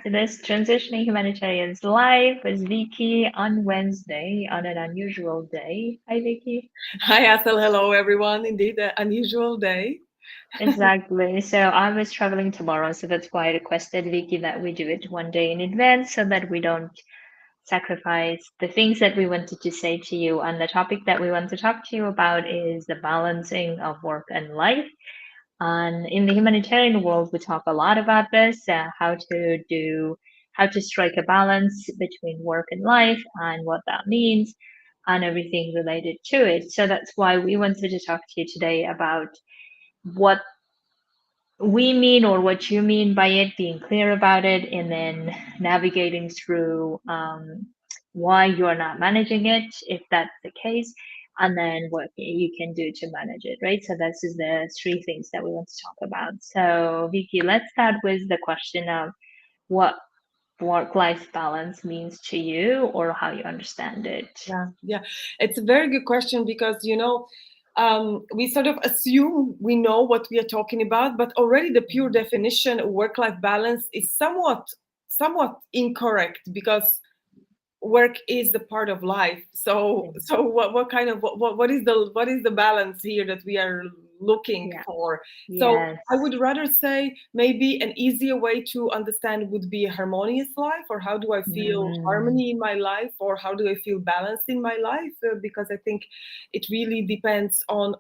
to this Transitioning Humanitarians live with Viki on Wednesday on an unusual day. Hi, Viki. Hi, Asel. Hello, everyone. Indeed, an unusual day. Exactly. So I was traveling tomorrow, so that's why I requested Viki that we do it one day in advance so that we don't sacrifice the things that we wanted to say to you. And the topic that we want to talk to you about is the balancing of work and life. And in the humanitarian world, we talk a lot about this, how to strike a balance between work and life and what that means and everything related to it. So that's why we wanted to talk to you today about what we mean or what you mean by it, being clear about it, and then navigating through why you're not managing it, if that's the case, and then what you can do to manage it, right? So this is the three things that we want to talk about. So Vicky, let's start with the question of what work-life balance means to you or how you understand it. Yeah. It's a very good question because, we sort of assume we know what we are talking about, but already the pure definition of work-life balance is somewhat incorrect because work is the part of life. So what kind of what is the balance here that we are looking Yeah. for? So Yes. I would rather say maybe an easier way to understand would be a harmonious life, or how do I feel Mm, harmony in my life, or how do I feel balanced in my life, because I think it really depends on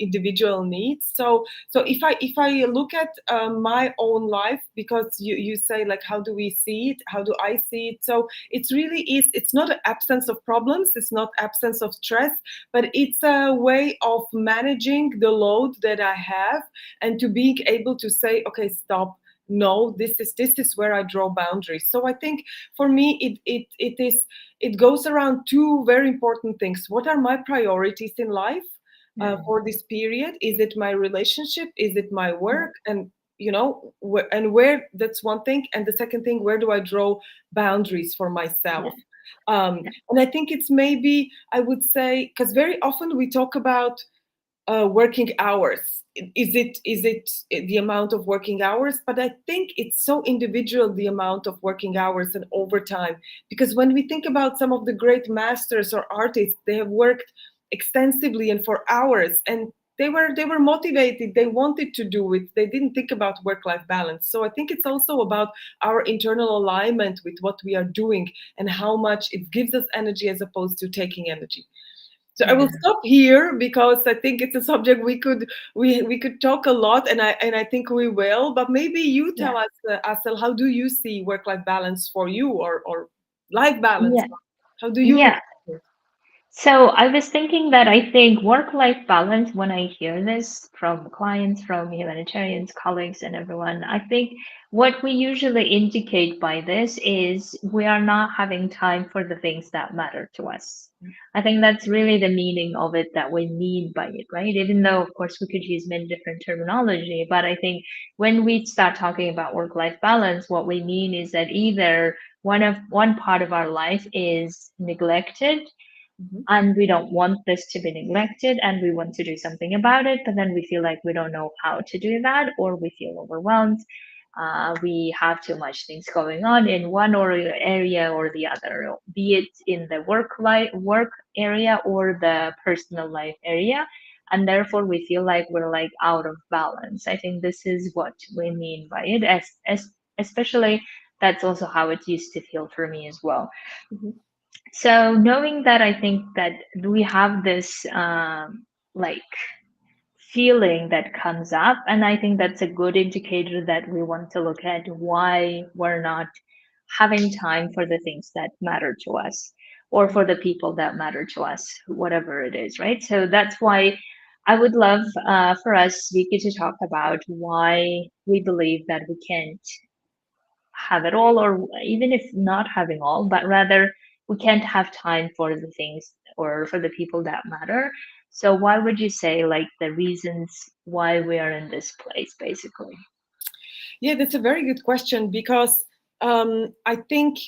individual needs. So if I look at my own life, because you say, like, how do we see it, how do I see it? So it's not an absence of problems, it's not absence of stress, but it's a way of managing the load that I have, and to being able to say, okay, stop, no, this is where I draw boundaries. So I think for me it goes around two very important things. What are my priorities in life mm, for this period? Is it my relationship, is it my work? And where, that's one thing. And the second thing, where do I draw boundaries for myself? yeah. And I think it's, maybe I would say, because very often we talk about working hours. Is it the amount of working hours? But I think it's so individual, the amount of working hours and overtime. Because when we think about some of the great masters or artists, they have worked extensively and for hours, and they were motivated, they wanted to do it, they didn't think about work life balance. So I think it's also about our internal alignment with what we are doing, and how much it gives us energy as opposed to taking energy. So I will Yeah. stop here because I think it's a subject we could talk a lot, and I think we will. But maybe you Yeah. tell us, Asel, how do you see work life balance for you, or life balance? Yeah. How do you look Yeah. at it? So I was thinking that I think work-life balance, when I hear this from clients, from humanitarians, colleagues, and everyone, I think what we usually indicate by this is we are not having time for the things that matter to us. I think that's really the meaning of it that we mean by it, right? Even though, of course, we could use many different terminology, but I think when we start talking about work-life balance, what we mean is that either one part of our life is neglected Mhm. and we don't want this to be neglected and we want to do something about it, but then we feel like we don't know how to do that, or we feel overwhelmed. We have too much things going on in one or area or the other, be it in the work area or the personal life area, and therefore we feel like we're like out of balance. I think this is what we mean by it, as especially that's also how it used to feel for me as well. Mhm. So knowing that, I think that we have this like feeling that comes up, and I think that's a good indicator that we want to look at why we're not having time for the things that matter to us or for the people that matter to us, whatever it is, right? So that's why I would love for us, Viki, to talk about why we believe that we can't have it all, or even if not having all, but rather we can't have time for the things or for the people that matter. So, why would you say, like, the reasons why we are in this place, basically? Yeah, that's a very good question, because I think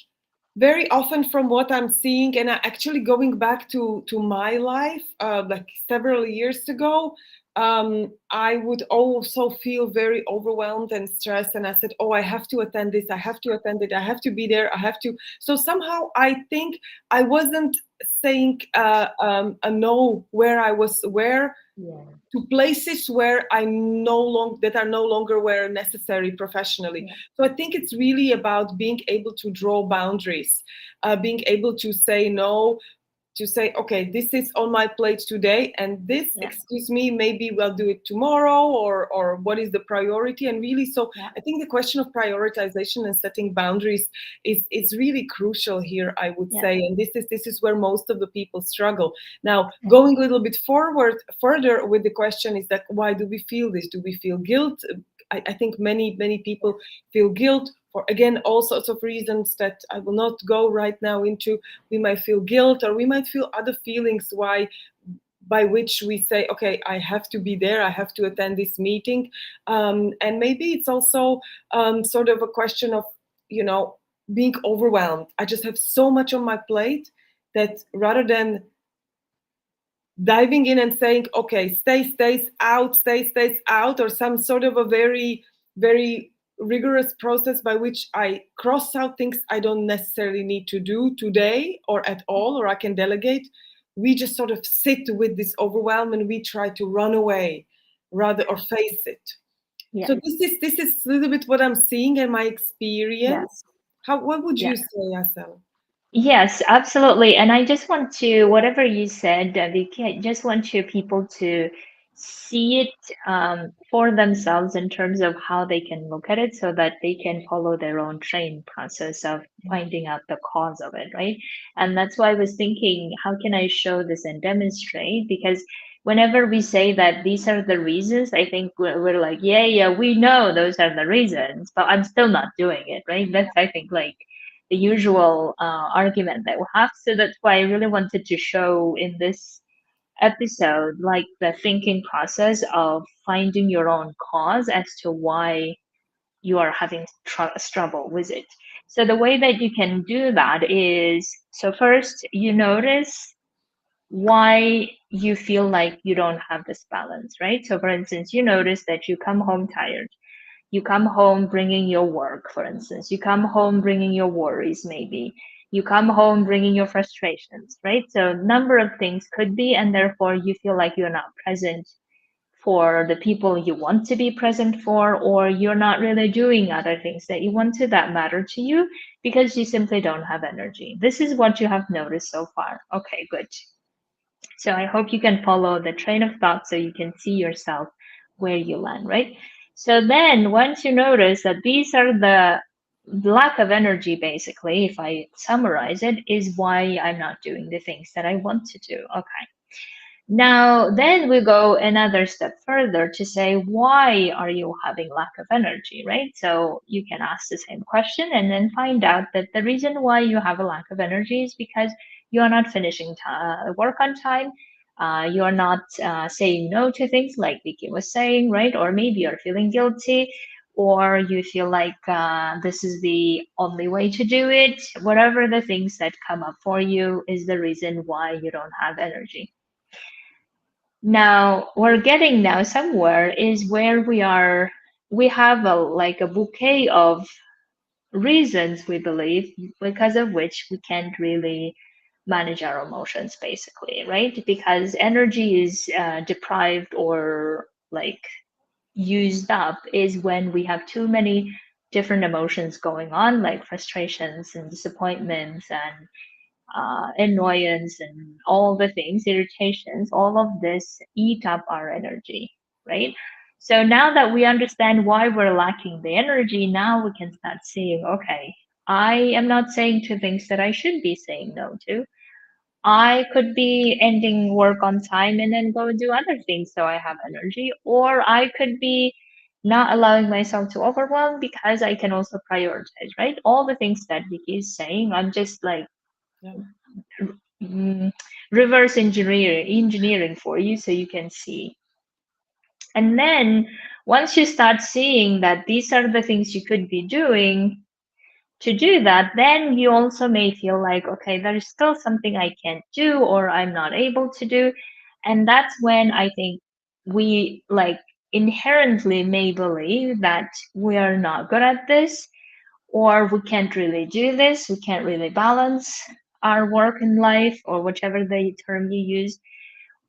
very often from what I'm seeing, and actually going back to my life, like several years ago, I would also feel very overwhelmed and stressed. And I said, oh, I have to attend this, I have to attend it, I have to be there, I have to. So somehow I think I wasn't saying a no where I was, where Yeah. to places where I no long that are no longer where necessary professionally. Yeah. So I think it's really about being able to draw boundaries, being able to say no, to say, okay, this is on my plate today, and this, Yeah. excuse me, maybe we'll do it tomorrow, or what is the priority. And really, so Yeah. I think the question of prioritization and setting boundaries is really crucial here, I would Yeah. say. And this is where most of the people struggle. Now, Yeah. going a little bit further with the question is that why do we feel this? Do we feel guilt? I think many people feel guilt for, again, all sorts of reasons that I will not go right now into. We might feel guilt, or we might feel other feelings why, by which we say, okay, I have to be there, I have to attend this meeting. And maybe it's also sort of a question of, being overwhelmed. I just have so much on my plate that rather than diving in and saying, okay, stays out, or some sort of a very rigorous process by which I cross out things I don't necessarily need to do today or at all, or I can delegate. We just sort of sit with this overwhelm and we try to run away rather, or face it. Yeah. So this is a little bit what I'm seeing in my Yeah. experience. What would Yeah. you say, Asel? Yes, absolutely. And I just want to, whatever you said, Viki, I just want you people to see it for themselves in terms of how they can look at it so that they can follow their own trained process of finding out the cause of it, right? And that's why I was thinking, how can I show this and demonstrate? Because whenever we say that these are the reasons, I think we're like, yeah, we know those are the reasons, but I'm still not doing it, right? That's, I think, like, the usual argument that we have. So that's why I really wanted to show in this episode, like the thinking process of finding your own cause as to why you are having trouble with it. So the way that you can do that is, so first you notice why you feel like you don't have this balance, right? So for instance, you notice that you come home tired, you come home bringing your work, for instance. You come home bringing your worries, maybe. You come home bringing your frustrations, right? So, a number of things could be, and therefore you feel like you're not present for the people you want to be present for, or you're not really doing other things that you want to that matter to you because you simply don't have energy. This is what you have noticed so far. Okay, good. So I hope you can follow the train of thought so you can see yourself where you land, right? So then once you notice that these are the lack of energy, basically, if I summarize it, is why I'm not doing the things that I want to do. Okay. Now, then we go another step further to say, why are you having lack of energy, right? So you can ask the same question and then find out that the reason why you have a lack of energy is because you are not finishing work on time. You are not saying no to things like Vicky was saying, right? Or maybe you're feeling guilty, or you feel like this is the only way to do it. Whatever the things that come up for you is the reason why you don't have energy. Now we're getting now somewhere is where we have a like a bouquet of reasons we believe because of which we can't really manage our emotions basically, right? Because energy is deprived or like used up is when we have too many different emotions going on, like frustrations and disappointments and annoyance and all the things, irritations, all of this eat up our energy, right? So now that we understand why we're lacking the energy, now we can start seeing, okay, I am not saying to things that I should be saying no to. I could be ending work on time and then go do other things so I have energy, or I could be not allowing myself to overwhelm because I can also prioritize, right? All the things that Vicky is saying, I'm just like Yeah. mm, reverse engineering for you so you can see. And then once you start seeing that these are the things you could be doing to do that, then you also may feel like, okay, there is still something I can't do or I'm not able to do. And that's when I think we like inherently may believe that we are not good at this, or we can't really do this, we can't really balance our work and life, or whichever the term you use.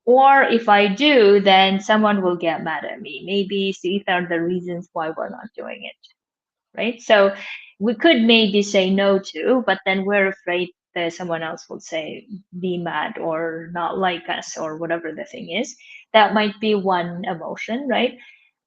Or if I do, then someone will get mad at me. Maybe these are the reasons why we're not doing it, right? So we could maybe say no to, but then we're afraid that someone else will say, be mad or not like us or whatever the thing is. That might be one emotion, right?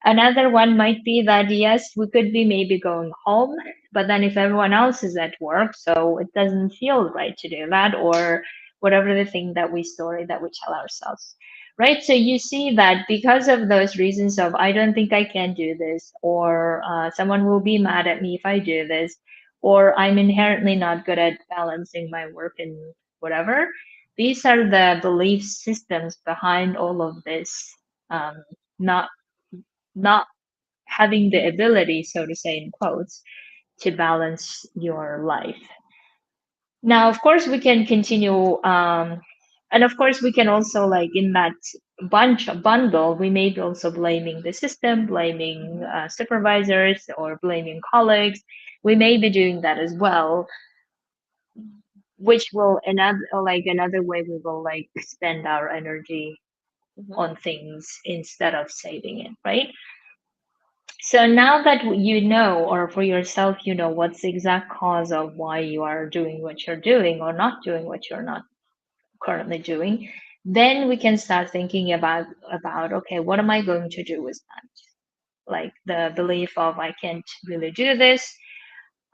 Another one might be that yes, we could be maybe going home, but then if everyone else is at work, so it doesn't feel right to do that, or whatever the thing that we story that we tell ourselves. Right. So you see that because of those reasons of I don't think I can do this, or someone will be mad at me if I do this, or I'm inherently not good at balancing my work and whatever. These are the belief systems behind all of this. Not not having the ability, so to say, in quotes, to balance your life. Now, of course, we can continue, and of course, we can also like in that bundle, we may be also blaming the system, blaming supervisors, or blaming colleagues. We may be doing that as well, which will another way we will like spend our energy Mhm. on things instead of saving it, right? So now that you know, or for yourself, you know what's the exact cause of why you are doing what you're doing or not doing what you're not currently doing, then we can start thinking about okay, what am I going to do with that? Like the belief of I can't really do this,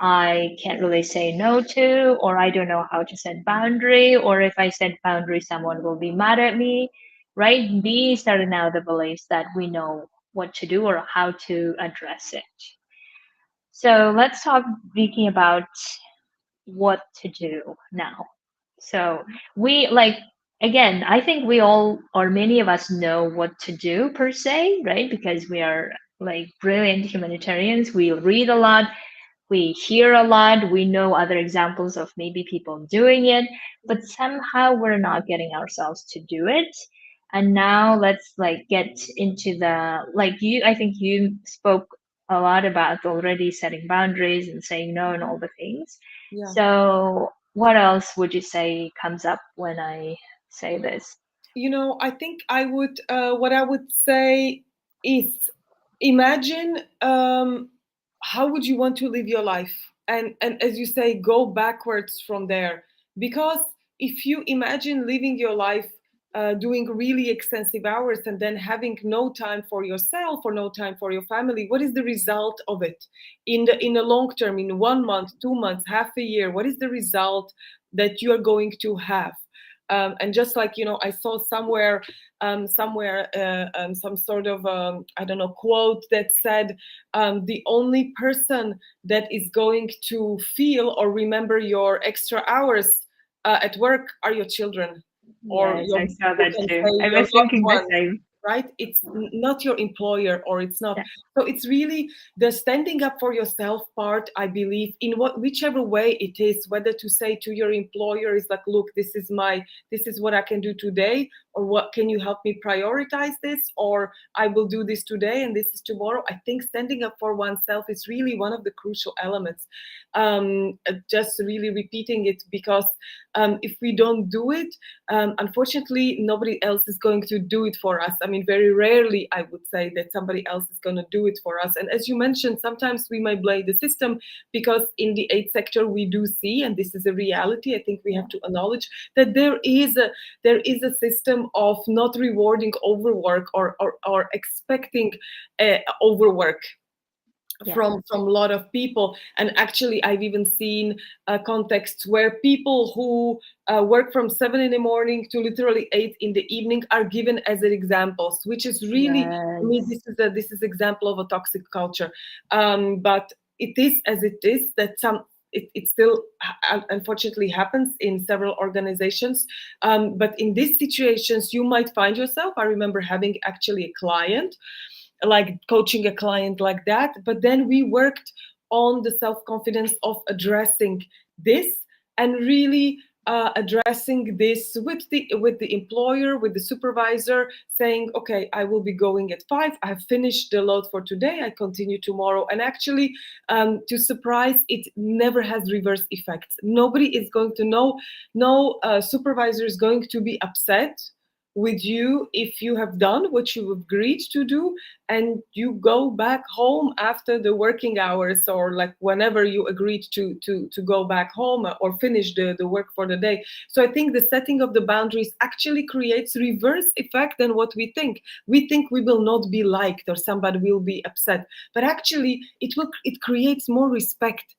I can't really say no to, or I don't know how to set boundary, or if I set boundary, someone will be mad at me, right? These are now the beliefs that we know what to do or how to address it. So let's talk, Vicky, about what to do now. So we like again, I think we all or many of us know what to do per se, right? Because we are like brilliant humanitarians. We read a lot, we hear a lot, we know other examples of maybe people doing it, but somehow we're not getting ourselves to do it. And now let's like get into the like you I think you spoke a lot about already setting boundaries and saying no and all the things. Yeah. So what else would you say comes up when I say this? I think what I would say is imagine, how would you want to live your life, and as you say, go backwards from there. Because if you imagine living your life, doing really extensive hours and then having no time for yourself or no time for your family, what is the result of it in the long term, in 1 month, 2 months, half a year? What is the result that you are going to have? And just like, I saw somewhere some sort of I don't know, quote that said, the only person that is going to feel or remember your extra hours at work are your children, or Yes, your, I saw you that can too. say, I your was loved thinking the ones. same. Right? It's not your employer, or it's not. Yeah. So it's really the standing up for yourself part, I believe, in whichever way it is, whether to say to your employer is like, look, this is what I can do today, or what can you help me prioritize this, or I will do this today and this is tomorrow. I think standing up for oneself is really one of the crucial elements. Just really repeating it, because if we don't do it, unfortunately, nobody else is going to do it for us. I mean, very rarely I would say that somebody else is going to do it for us. And as you mentioned, sometimes we might blame the system, because in the aid sector we do see, and this is a reality, I think we have to acknowledge that there is a system of not rewarding overwork, or expecting overwork Yeah. from a lot of people. And actually, I've even seen contexts where people who work from 7 in the morning to literally 8 in the evening are given as an examples, which is really, I mean, Yes. this is example of a toxic culture. But it is as it is, that it still unfortunately happens in several organizations. But in these situations, you might find yourself. I remember having actually a client, like coaching a client like that. But then we worked on the self confidence of addressing this, and really addressing this with the employer, with the supervisor, saying, okay, I will be going at 5, I have finished the load for today, I continue tomorrow. And actually, to surprise, it never has reverse effects. Nobody is going to know, no supervisor is going to be upset with you if you have done what you agreed to do and you go back home after the working hours, or like whenever you agreed to go back home or finish the work for the day. So I think the setting of the boundaries actually creates reverse effect than what we think. We think we will not be liked or somebody will be upset, but actually it creates more respect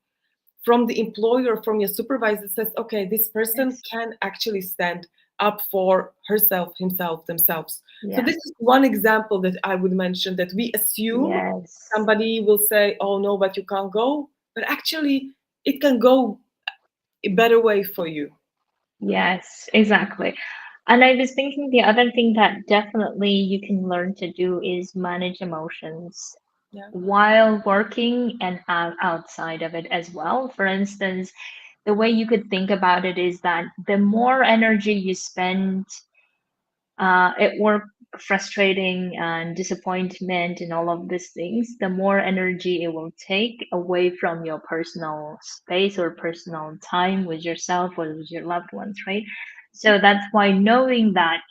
from the employer, from your supervisor, says, okay, this person Yes. can actually stand up for herself, himself, themselves. So Yeah. this is one example that I would mention, that we assume Yes. somebody will say, oh no, but you can't go. But actually, it can go a better way for you. Yes, exactly. And I was thinking the other thing that definitely you can learn to do is manage emotions Yeah. while working and outside of it as well. For instance, the way you could think about it is that the more energy you spend at work, frustrating and disappointment and all of these things, the more energy it will take away from your personal space or personal time with yourself or with your loved ones, right? So that's why knowing that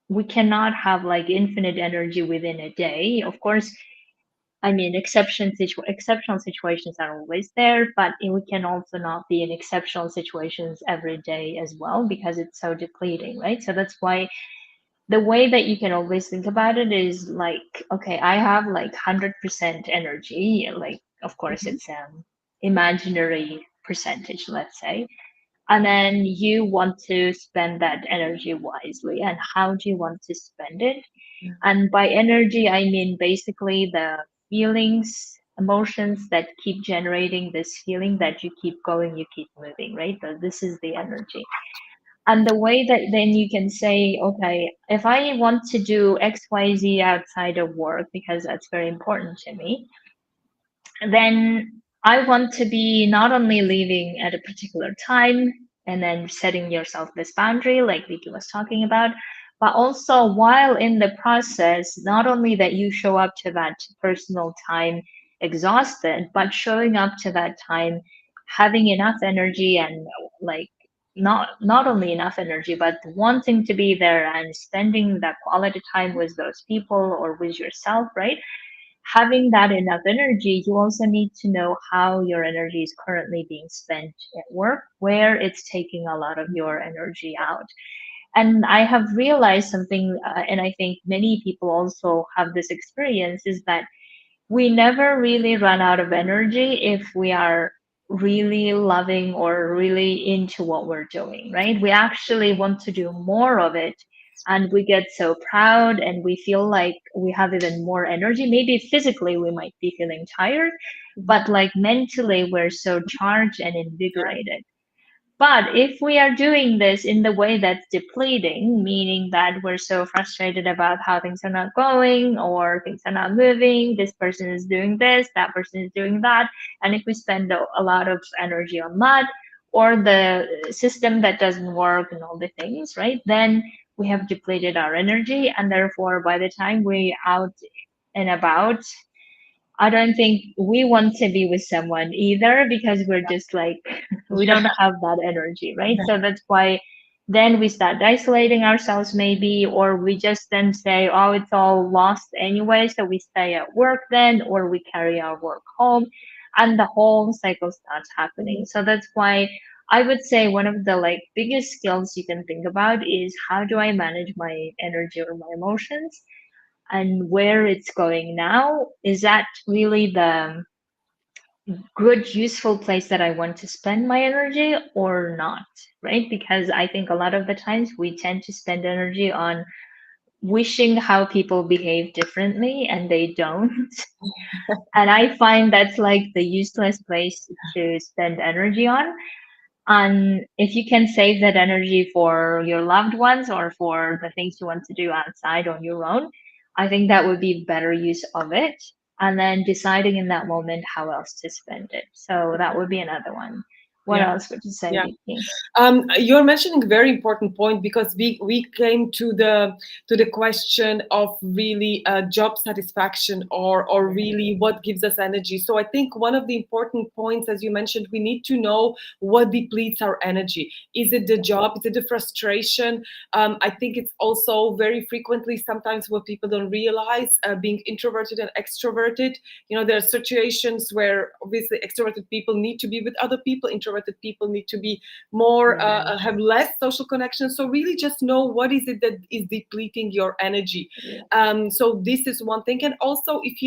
we cannot have like infinite energy within a day. Of course, I mean, exceptional situations are always there, but we can also not be in exceptional situations every day as well because it's so depleting, right? So that's why the way that you can always think about it is like, okay, I have like 100% energy. Like, of course, Mhm. it's imaginary percentage, let's say. And then you want to spend that energy wisely. And how do you want to spend it? Yeah. And by energy, I mean basically the feelings, emotions that keep generating this feeling that you keep going, you keep moving, right? So this is the energy. And the way that then you can say, okay, if I want to do XYZ outside of work, because that's very important to me, then I want to be not only leaving at a particular time and then setting yourself this boundary, like Vicky was talking about, but also while in the process, not only that you show up to that personal time exhausted, but showing up to that time having enough energy and like not only enough energy, but wanting to be there and spending that quality time with those people or with yourself, right? Having that enough energy, you also need to know how your energy is currently being spent at work, where it's taking a lot of your energy out. And I have realized something, and I think many people also have this experience, is that we never really run out of energy if we are really loving or really into what we're doing, right? We actually want to do more of it. And we get so proud and we feel like we have even more energy. Maybe physically we might be feeling tired, Mhm. but like mentally we're so charged and invigorated. But if we are doing this in the way that's depleting, meaning that we're so frustrated about how things are not going or things are not moving, this person is doing this, that person is doing that, and if we spend a lot of energy on that or the system that doesn't work and all the things, right? Then we have depleted our energy, and therefore, by the time we out and about, I don't think we want to be with someone either because we're just like, we don't have that energy, right? So that's why then we start isolating ourselves, maybe, or we just then say, oh, it's all lost anyway. So we stay at work then, or we carry our work home, and the whole cycle starts happening. So that's why I would say one of the like biggest skills you can think about is how do I manage my energy or my emotions and where it's going now. Is that really the good useful place that I want to spend my energy or not, right? Because I think a lot of the times we tend to spend energy on wishing how people behave differently and they don't. And I find that's like the useless place to spend energy on. And if you can save that energy for your loved ones or for the things you want to do outside on your own, I think that would be better use of it. And then deciding in that moment how else to spend it. So that would be another one. What yeah, else would you say, yeah. Vicky? You're mentioning a very important point, because we came to the question of really job satisfaction, or really what gives us energy. So I think one of the important points, as you mentioned, we need to know what depletes our energy. Is it the job? Is it the frustration? I think it's also very frequently sometimes what people don't realize, being introverted and extroverted. There are situations where obviously extroverted people need to be with other people, introverted people need to be more, Yes. have less social connections. So really just know what is it that is depleting your energy. Yeah. So this is one thing. And also, if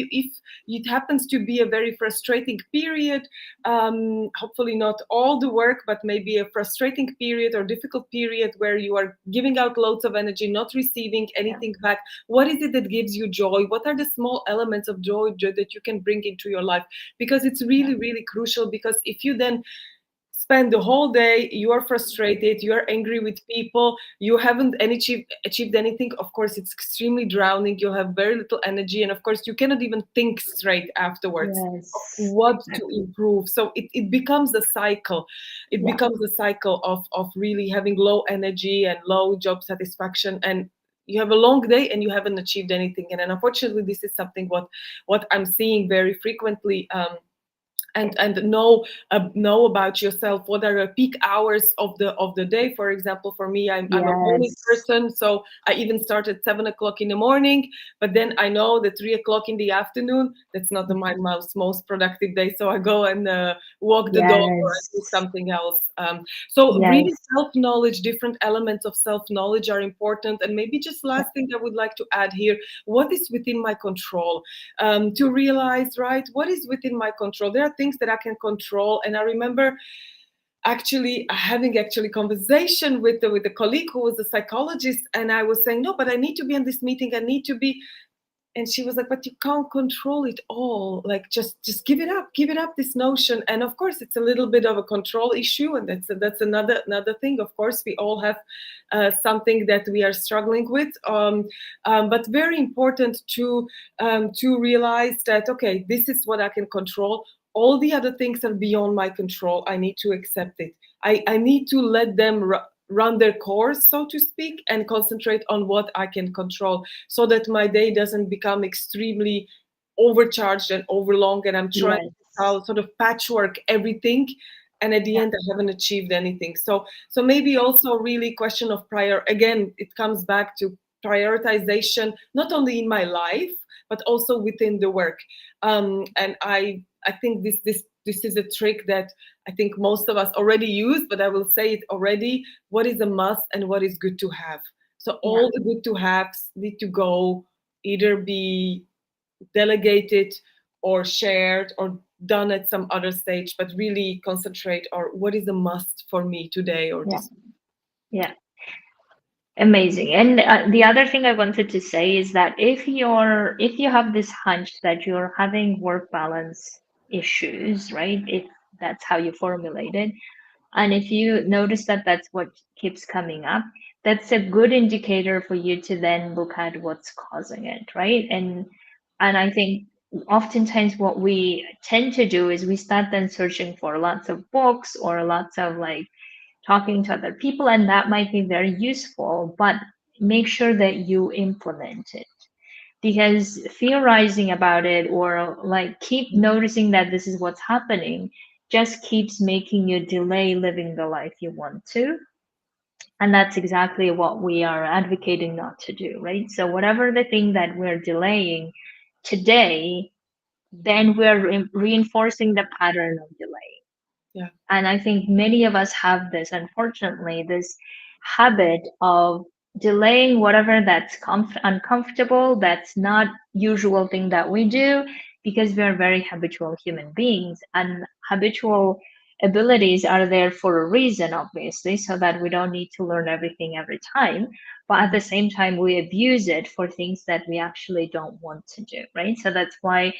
it happens to be a very frustrating period, hopefully not all the work, but maybe a frustrating period or difficult period where you are giving out loads of energy, not receiving Yeah. anything back, what is it that gives you joy? What are the small elements of joy that you can bring into your life? Because it's Yeah. really, really crucial. Because if you then spend the whole day, you are frustrated, you are angry with people, you haven't achieved anything, of course it's extremely drowning. You'll have very little energy, and of course you cannot even think straight afterwards of Yes. what to Exactly. improve. So it becomes a cycle. It Yeah. becomes a cycle of really having low energy and low job satisfaction, and you have a long day and you haven't achieved anything. And then unfortunately this is something what I'm seeing very frequently. And know about yourself. What are the peak hours of the day? For example, for me, I'm a morning Yes. person, so I even start at 7 o'clock in the morning. But then I know that 3 o'clock in the afternoon, that's not my most productive day. So I go and walk the dog, or I do Yes. something else. So really, Yes. self knowledge, different elements of self knowledge are important. And maybe just Yeah. last thing I would like to add here: what is within my control? To realize, right, what is within my control. There are things that I can control. And I remember actually having conversation with a colleague who was a psychologist, and I was saying, no, but I need to be in this meeting, I need to be. And she was like, but you can't control it all. Like, just give it up, this notion. And of course it's a little bit of a control issue, and that's another thing. Of course we all have something that we are struggling with, but very important to realize that, okay, this is what I can control. All the other things are beyond my control. I need to accept it. I need to let them run their course, so to speak, and concentrate on what I can control, so that my day doesn't become extremely overcharged and overlong, and I'm trying Yes. to sort of patchwork everything, and at the Yeah. end I haven't achieved anything. So maybe also really question of prior, again it comes back to prioritization, not only in my life but also within the work. And I think this is a trick that I think most of us already use, but I will say it already: what is a must and what is good to have. So Yeah. all the good to haves need to go, either be delegated or shared or done at some other stage, but really concentrate on what is a must for me today or Yeah. this. Yeah. Amazing. And the other thing I wanted to say is that if you have this hunch that you're having work balance issues, right? If that's how you formulate it, and if you notice that that's what keeps coming up, that's a good indicator for you to then look at what's causing it, right? And I think oftentimes what we tend to do is we start then searching for lots of books or lots of like talking to other people, and that might be very useful, but make sure that you implement it, because theorizing about it or like keep noticing that this is what's happening just keeps making you delay living the life you want to. And that's exactly what we are advocating not to do, right? So whatever the thing that we're delaying today, then we're reinforcing the pattern of delay. Yeah, And I think many of us have this, unfortunately, this habit of delaying whatever that's uncomfortable, that's not usual thing that we do, because we are very habitual human beings. And habitual abilities are there for a reason, obviously, so that we don't need to learn everything every time. But at the same time, we abuse it for things that we actually don't want to do, right? So that's why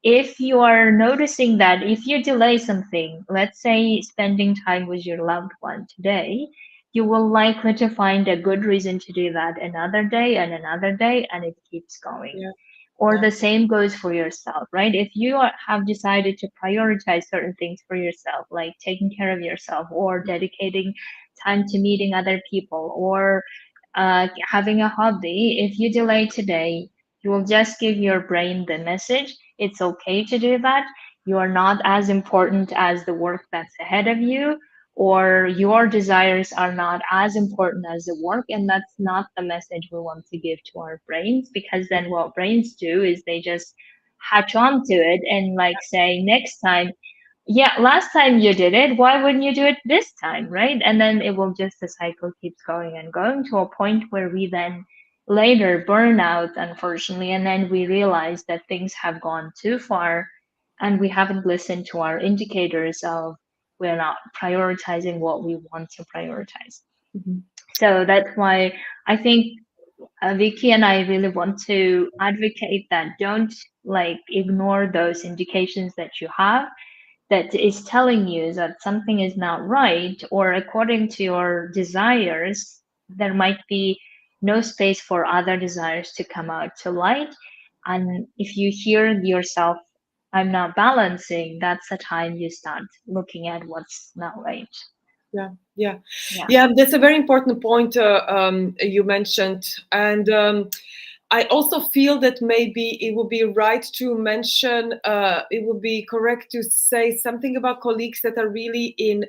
if you are noticing that if you delay something, let's say spending time with your loved one today, you will likely to find a good reason to do that another day and another day, and it keeps going. yeah, Or Yeah. the same goes for yourself, right? If you have decided to prioritize certain things for yourself, like taking care of yourself or dedicating time to meeting other people or having a hobby, if you delay today, you will just give your brain the message it's okay to do that. You are not as important as the work that's ahead of you, or your desires are not as important as the work. And that's not the message we want to give to our brains, because then what brains do is they just hatch onto it and like say next time, yeah, last time you did it, why wouldn't you do it this time, right? And then it will just, the cycle keeps going and going to a point where we then later burn out, unfortunately, and then we realize that things have gone too far and we haven't listened to our indicators of we're not prioritizing what we want to prioritize. Mhm. So that's why I think Vicky and I really want to advocate that don't like ignore those indications that you have that is telling you that something is not right, or according to your desires, there might be no space for other desires to come out to light. And if you hear yourself, I'm not balancing, that's the time you start looking at what's not right. Yeah, yeah, Yeah. yeah. That's a very important point you mentioned, and I also feel that maybe it would be right to mention. It would be correct to say something about colleagues that are really in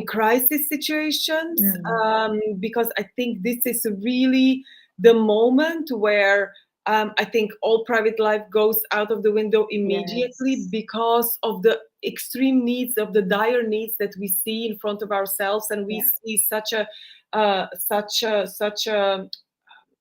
crisis situations, Mm. because I think this is really the moment where. I think all private life goes out of the window immediately Yes. because of the extreme needs, of the dire needs that we see in front of ourselves, and we Yeah. see such a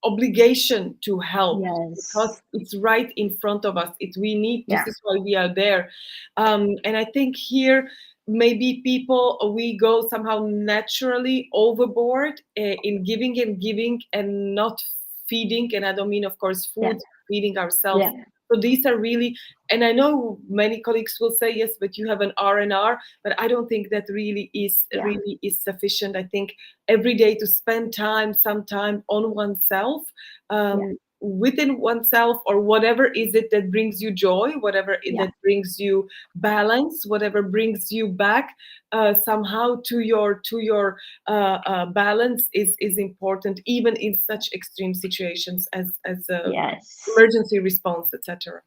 obligation to help because Yes. it's right in front of us. We need, this Yeah. is why we are there. And I think here maybe people, we go somehow naturally overboard in giving and giving and not feeding. And I don't mean, of course, Yeah. food, feeding ourselves. Yeah. So these are really, and I know many colleagues will say yes, but you have an R&R, but I don't think that Yeah. really is sufficient. I think every day to spend time, some time on oneself, Yeah. within oneself, or whatever is it that brings you joy, whatever Yeah. that brings you balance, whatever brings you back somehow to your balance is important, even in such extreme situations as Yes. emergency response, etc.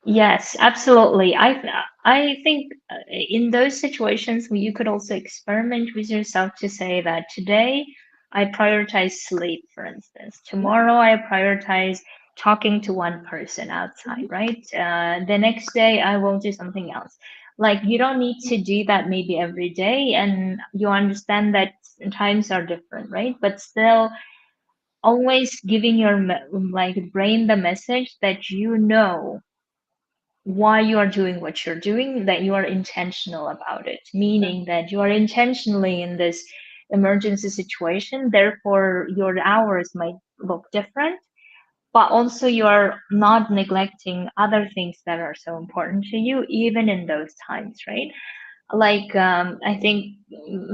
Yes, absolutely. I think in those situations where you could also experiment with yourself to say that today I prioritize sleep, for instance. Tomorrow I prioritize talking to one person outside, right? The next day I will do something else. Like you don't need to do that maybe every day, and you understand that times are different, right? But still, always giving your like brain the message that you know why you are doing what you're doing, that you are intentional about it, Yeah, meaning that you are intentionally in this emergency situation. Therefore, your hours might look different, but also you're not neglecting other things that are so important to you, even in those times, right? Like, I think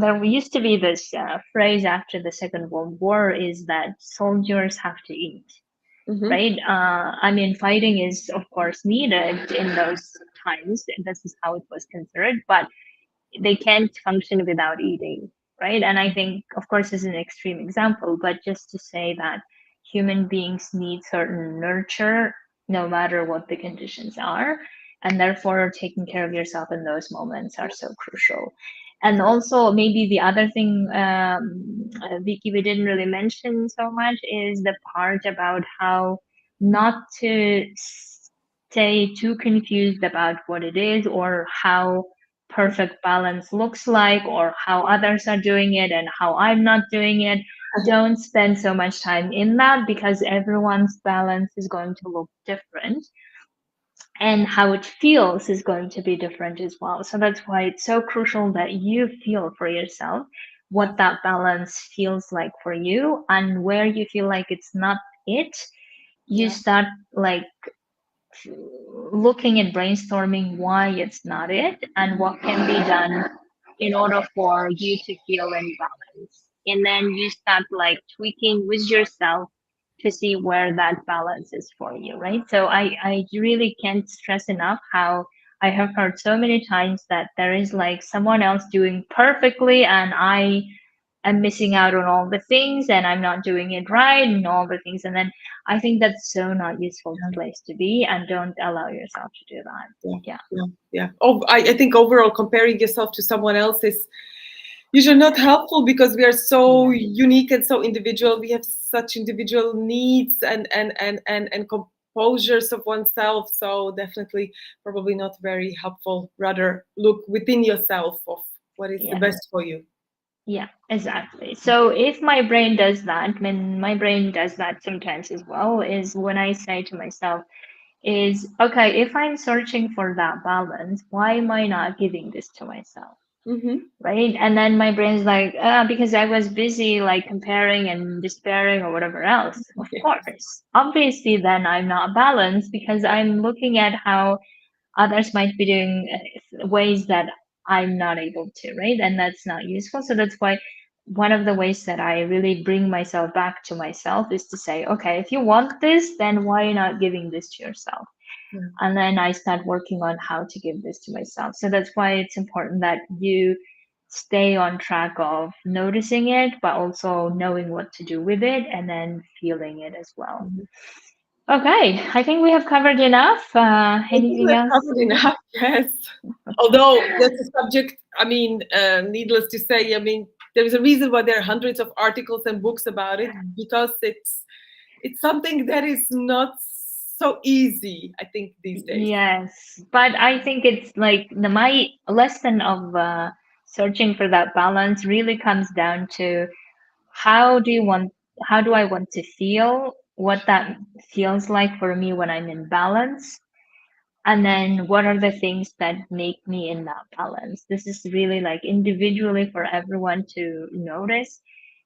there used to be this phrase after the Second World War is that soldiers have to eat, hmm, right? I mean, fighting is, of course, needed in those times. This is how it was considered, but they can't function without eating, right? And I think, of course, this is an extreme example, but just to say that human beings need certain nurture no matter what the conditions are. And therefore, taking care of yourself in those moments are so crucial. And also, maybe the other thing, Vicky, we didn't really mention so much is the part about how not to stay too confused about what it is or how perfect balance looks like or how others are doing it and how I'm not doing it. Don't spend so much time in that because everyone's balance is going to look different and how it feels is going to be different as well. So that's why it's so crucial that you feel for yourself yeah, what that balance feels like for you, and where you feel like it's not it, you yeah, start like looking at brainstorming why it's not it and what can be done in order for you to feel in balance. And then you start like tweaking with yourself to see where that balance is for you, right? So I really can't stress enough how I have heard so many times that there is like someone else doing perfectly and I am missing out on all the things and I'm not doing it right and all the things. And then I think that's so not useful place to be, and don't allow yourself to do that. Yeah, Yeah. yeah, yeah. Oh, I think overall comparing yourself to someone else is usually not helpful, because we are so Yeah. unique and so individual. We have such individual needs and composures of oneself. So definitely, probably not very helpful. Rather, look within yourself of what is the Yeah. best for you. Yeah, exactly. So if my brain does that, when my brain does that sometimes as well, is when I say to myself, is okay, if I'm searching for that balance, why am I not giving this to myself? Mm-hmm. Right? And then my brain's like, because I was busy like comparing and despairing or whatever else. Of Yeah. course. Obviously, then I'm not balanced because I'm looking at how others might be doing ways that I'm not able to, right? And that's not useful. So that's why one of the ways that I really bring myself back to myself is to say, okay, if you want this, then why not giving this to yourself? Yeah. And then I start working on how to give this to myself. So that's why it's important that you stay on track of noticing it, but also knowing what to do with it and then feeling it as well. Mhm. Okay, I think we have covered enough. I think we Anything have else? covered enough. Yes. Although that's a subject, I mean, needless to say, I mean, there is a reason why there are hundreds of articles and books about it, because it's something that is not so easy, I think, these days. Yes, but I think it's like my lesson of searching for that balance really comes down to how do you want, how do I want to feel, what that feels like for me when I'm in balance, and then what are the things that make me in that balance. This is really like individually for everyone to notice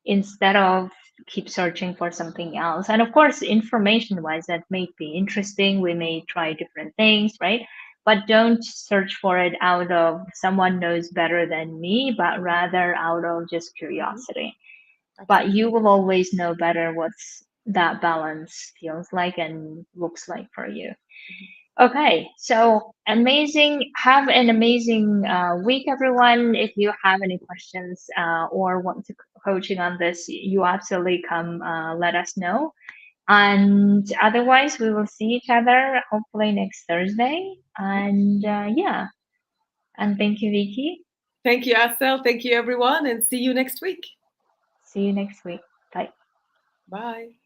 instead of keep searching for something else. And of course, information wise, that may be interesting. We may try different things, right? But don't search for it out of someone knows better than me, but rather out of just Mhm. curiosity. But Absolutely. you will always know better what's that balance feels like and looks like for you. Okay, so amazing. Have an amazing week, everyone. If you have any questions or want to coaching on this, you absolutely come let us know. And otherwise, we will see each other hopefully next Thursday. And yeah, and thank you, Vicky. Thank you, Asel. Thank you, everyone, and see you next week. See you next week. Bye. Bye.